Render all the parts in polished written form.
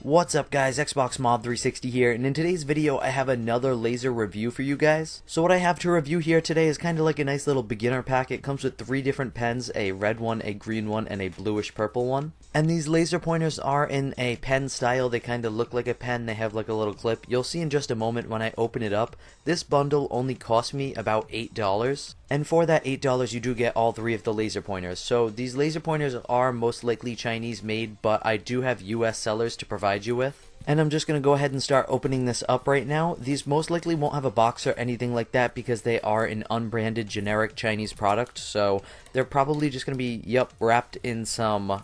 What's up guys, Xbox Mob 360 here, and in today's video I have another laser review for you guys. So what I have to review here today is kind of like a nice little beginner pack. It comes with 3 different pens, a red one, a green one, and a bluish purple one. And these laser pointers are in a pen style. They kind of look like a pen, they have like a little clip. You'll see in just a moment when I open it up. This bundle only cost me about $8. And for that $8 you do get all 3 of the laser pointers. So these laser pointers are most likely Chinese made, but I do have US sellers to provide you with. And I'm just going to go ahead and start opening this up right now. These most likely won't have a box or anything like that because they are an unbranded generic Chinese product. So they're probably just going to be, wrapped in some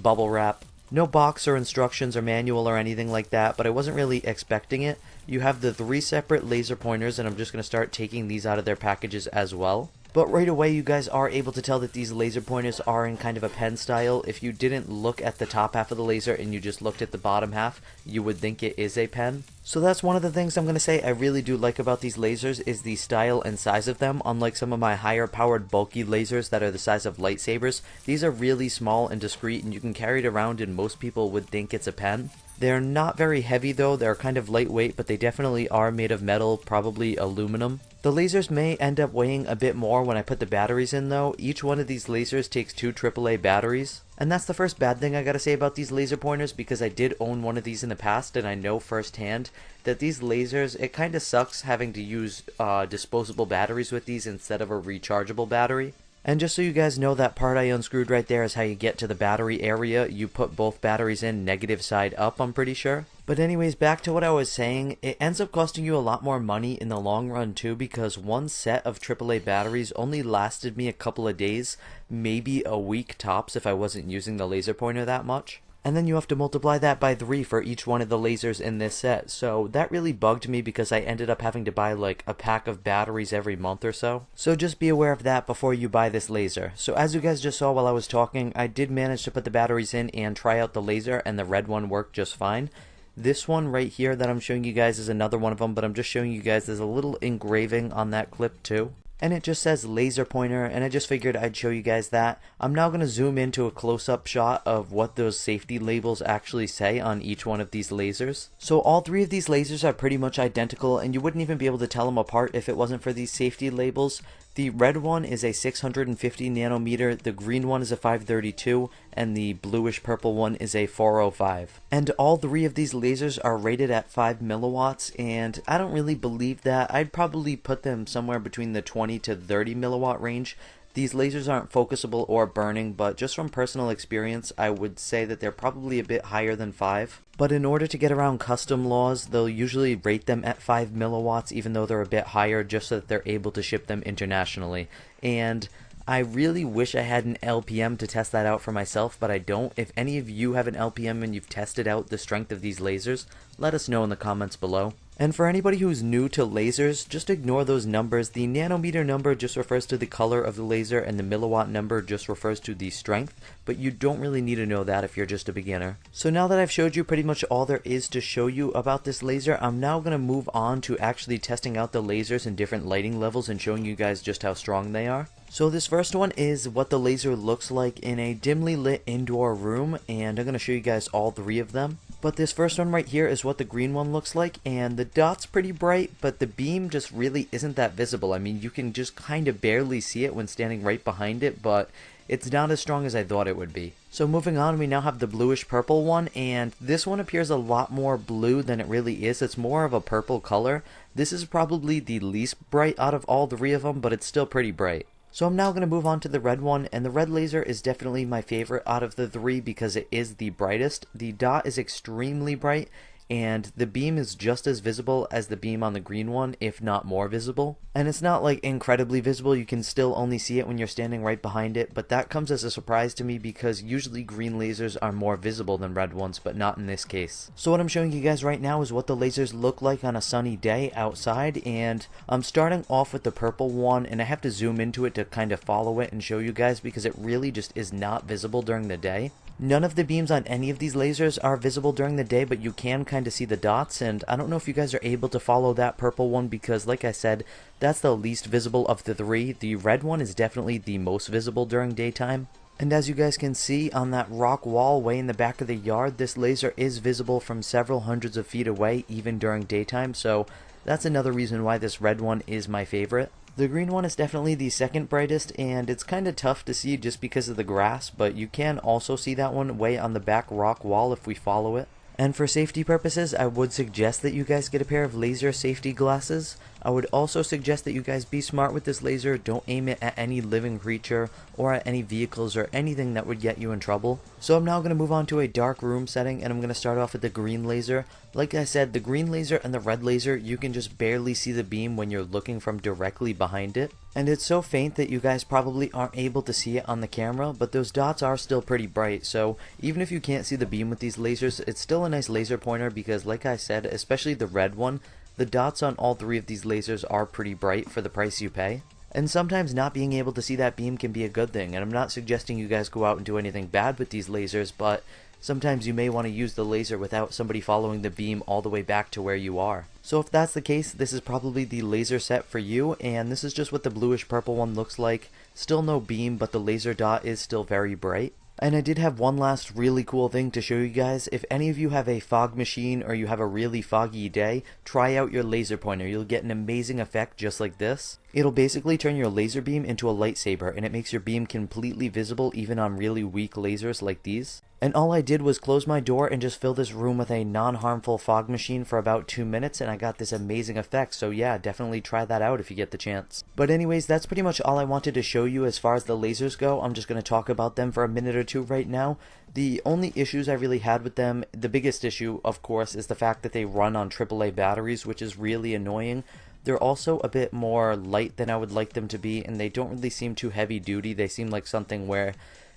bubble wrap. No box or instructions or manual or anything like that, but I wasn't really expecting it. You have the 3 separate laser pointers, and I'm just going to start taking these out of their packages as well. But right away you guys are able to tell that these laser pointers are in kind of a pen style. If you didn't look at the top half of the laser and you just looked at the bottom half, you would think it is a pen. So that's one of the things I'm going to say I really do like about these lasers is the style and size of them. Unlike some of my higher powered bulky lasers that are the size of lightsabers, these are really small and discreet and you can carry it around and most people would think it's a pen. They're not very heavy though, they're kind of lightweight, but they definitely are made of metal, probably aluminum. The lasers may end up weighing a bit more when I put the batteries in though. Each one of these lasers takes 2 AAA batteries. And that's the first bad thing I gotta say about these laser pointers, because I did own one of these in the past and I know firsthand that these lasers, it kinda sucks having to use disposable batteries with these instead of a rechargeable battery. And just so you guys know, that part I unscrewed right there is how you get to the battery area. You put both batteries in negative side up, I'm pretty sure. But anyways, back to what I was saying, it ends up costing you a lot more money in the long run too, because one set of AAA batteries only lasted me a couple of days, maybe a week tops if I wasn't using the laser pointer that much. And then you have to multiply that by 3 for each one of the lasers in this set. So that really bugged me because I ended up having to buy like a pack of batteries every month or so. So just be aware of that before you buy this laser. So as you guys just saw while I was talking, I did manage to put the batteries in and try out the laser, and the red one worked just fine. This one right here that I'm showing you guys is another one of them, but I'm just showing you guys there's a little engraving on that clip too. And it just says laser pointer, and I just figured I'd show you guys that. I'm now going to zoom into a close-up shot of what those safety labels actually say on each one of these lasers. So all 3 of these lasers are pretty much identical, and you wouldn't even be able to tell them apart if it wasn't for these safety labels. The red one is a 650 nanometer, the green one is a 532, and the bluish purple one is a 405. And all 3 of these lasers are rated at 5 milliwatts, and I don't really believe that. I'd probably put them somewhere between the 20 to 30 milliwatt range. These lasers aren't focusable or burning, but just from personal experience, I would say that they're probably a bit higher than 5. But in order to get around custom laws, they'll usually rate them at 5 milliwatts, even though they're a bit higher, just so that they're able to ship them internationally. And I really wish I had an LPM to test that out for myself, but I don't. If any of you have an LPM and you've tested out the strength of these lasers, let us know in the comments below. And for anybody who's new to lasers, just ignore those numbers. The nanometer number just refers to the color of the laser, and the milliwatt number just refers to the strength, but you don't really need to know that if you're just a beginner. So now that I've showed you pretty much all there is to show you about this laser, I'm now going to move on to actually testing out the lasers in different lighting levels and showing you guys just how strong they are. So this first one is what the laser looks like in a dimly lit indoor room, and I'm going to show you guys all 3 of them. But this first one right here is what the green one looks like, and the dot's pretty bright, but the beam just really isn't that visible. I mean, you can just kind of barely see it when standing right behind it, but it's not as strong as I thought it would be. So moving on, we now have the bluish purple one, and this one appears a lot more blue than it really is. It's more of a purple color. This is probably the least bright out of all 3 of them, but it's still pretty bright. So I'm now going to move on to the red one, and the red laser is definitely my favorite out of the 3 because it is the brightest. The dot is extremely bright, and the beam is just as visible as the beam on the green one, if not more visible. And it's not like incredibly visible, you can still only see it when you're standing right behind it, but that comes as a surprise to me because usually green lasers are more visible than red ones, but not in this case. So what I'm showing you guys right now is what the lasers look like on a sunny day outside, and I'm starting off with the purple one, and I have to zoom into it to kind of follow it and show you guys because it really just is not visible during the day. None of the beams on any of these lasers are visible during the day, but you can kind of see the dots, and I don't know if you guys are able to follow that purple one because, like I said, that's the least visible of the 3. The red one is definitely the most visible during daytime. And as you guys can see on that rock wall way in the back of the yard, this laser is visible from several hundreds of feet away even during daytime, so that's another reason why this red one is my favorite. The green one is definitely the second brightest, and it's kind of tough to see just because of the grass, but you can also see that one way on the back rock wall if we follow it. And for safety purposes, I would suggest that you guys get a pair of laser safety glasses. I would also suggest that you guys be smart with this laser. Don't aim it at any living creature or at any vehicles or anything that would get you in trouble. So I'm now going to move on to a dark room setting, and I'm going to start off with the green laser. Like I said, the green laser and the red laser, you can just barely see the beam when you're looking from directly behind it. And it's so faint that you guys probably aren't able to see it on the camera, but those dots are still pretty bright, so even if you can't see the beam with these lasers, it's still a nice laser pointer because, like I said, especially the red one, the dots on all three of these lasers are pretty bright for the price you pay. And sometimes not being able to see that beam can be a good thing, and I'm not suggesting you guys go out and do anything bad with these lasers, but sometimes you may want to use the laser without somebody following the beam all the way back to where you are. So if that's the case, this is probably the laser set for you, and this is just what the bluish purple one looks like. Still no beam, but the laser dot is still very bright. And I did have one last really cool thing to show you guys. If any of you have a fog machine or you have a really foggy day, try out your laser pointer. You'll get an amazing effect just like this. It'll basically turn your laser beam into a lightsaber, and it makes your beam completely visible even on really weak lasers like these. And all I did was close my door and just fill this room with a non-harmful fog machine for about 2 minutes, and I got this amazing effect. So yeah, definitely try that out if you get the chance. But anyways, that's pretty much all I wanted to show you as far as the lasers go. I'm just going to talk about them for a minute or two right now. The only issues I really had with them, the biggest issue, of course, is the fact that they run on AAA batteries, which is really annoying. They're also a bit more light than I would like them to be, and they don't really seem too heavy duty. They seem like something where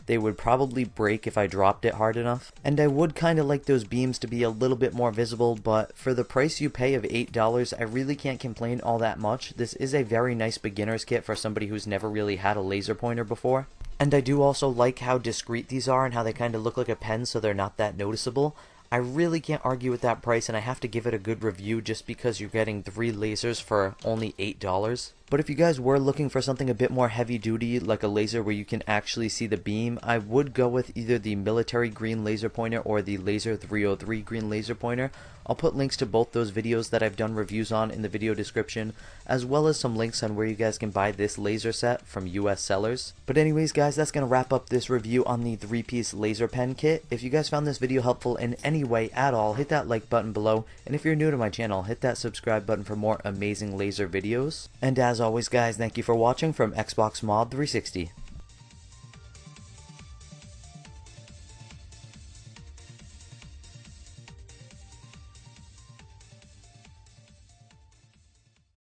they would probably break if I dropped it hard enough. And I would kind of like those beams to be a little bit more visible, but for the price you pay of $8, I really can't complain all that much. This is a very nice beginner's kit for somebody who's never really had a laser pointer before. And I do also like how discreet these are and how they kind of look like a pen, so they're not that noticeable. I really can't argue with that price, and I have to give it a good review just because you're getting 3 lasers for only $8. But if you guys were looking for something a bit more heavy duty, like a laser where you can actually see the beam, I would go with either the military green laser pointer or the laser 303 green laser pointer. I'll put links to both those videos that I've done reviews on in the video description, as well as some links on where you guys can buy this laser set from US sellers. But anyways guys, that's going to wrap up this review on the 3-piece laser pen kit. If you guys found this video helpful in any way at all, hit that like button below, and if you're new to my channel, hit that subscribe button for more amazing laser videos. And as always guys, thank you for watching from Xbox Mob 360.